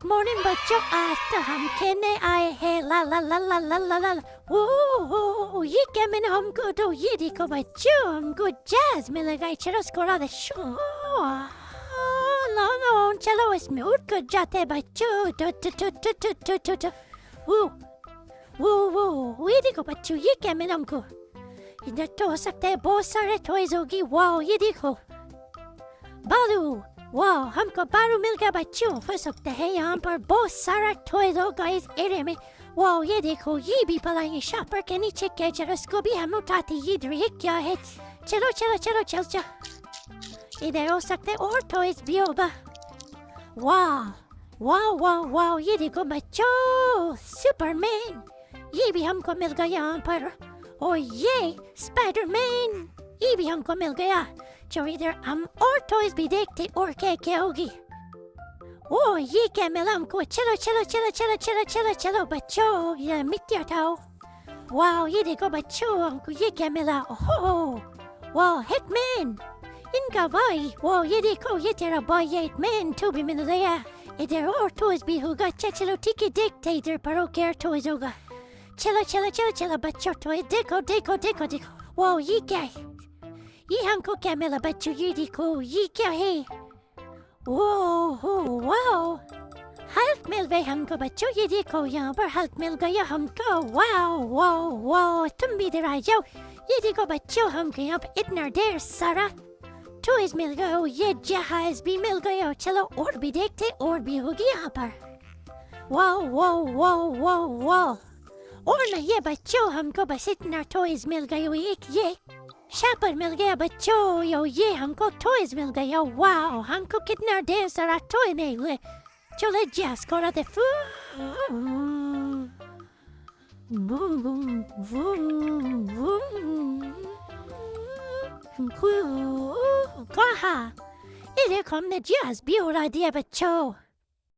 Morning बच्चों, आज तो हम खेलने आए हैं ला ला ला ला ला ला ला वो ये क्या मैंने हमको तो ये देखो बच्चों, हमको जैज में लगाई। चलो स्कोरा दे शो लो चलो इसमें उठ कर जाते हैं बच्चों। तो तो तो तो तो तो तो तो वो ये देखो बच्चों, ये क्या मैंने हमको इधर तो हो सकता है बहुत सारे टॉयज होगी। वाओ ये देखो बालू, वाह हमको बारू मिल गया बच्चों। हो सकता है यहाँ पर बहुत सारा टॉयज होगा इस एरिया में। वाह ये देखो, ये भी पलाएंगे शॉपर के नीचे के, चलो इसको भी हम उठाते। इधर ये क्या है? चलो चलो चलो चल चल, इधर हो सकते और टॉयज भी होगा। वाह वाह वाह वाह ये देखो बच्चों, सुपरमैन ये भी हमको मिल गया यहाँ पर। और ये स्पाइडरमैन ये भी हमको मिल गया। चलो इधर हम और टॉयज भी देखते और क्या क्या होगी। ओ ये क्या मिला हमको? चलो चलो चलो चलो चलो चलो चलो बच्चों, ये मिट्टी हटाओ। वाह ये देखो बच्चों, हमको ये क्या मिला? ओह वाह हिटमैन इनका भाई। वाह ये देखो, ये तेरा भाई ये हिटमैन तू भी मिल गया। इधर और टॉयज भी होगा। चलो ठीक है, देखते इधर पर क्या टॉयज होगा। चलो चलो चलो चलो बच्चों, टॉयज देखो देखो देखो देखो। वाह ये क्या है? ये हमको क्या मिला बच्चों? ये देखो ये क्या है? वाओ हेल्प मिल गई हमको बच्चों। ये देखो यहाँ पर हेल्प मिल गया हमको। वाओ वाओ वाओ तुम भी इधर आ जाओ। ये देखो बच्चों, हमको यहाँ पे इतना ढेर सारा टॉयज मिल गया। ये जहाज भी मिल गया। चलो और भी देखते, और भी होगी यहाँ पर। Wow wow wow wow wow. और ना ये बच्चों, हमको बस इतना टॉयज मिल गया। एक ये शॉपर मिल गया बच्चों। यो ये हमको टॉयज मिल गया। वाओ हमको कितना ढेर सारा टॉय मिल गया। चलो जैस करा दे। कहा ये देखो, हमने जैस भी उड़ा दिया बच्चों।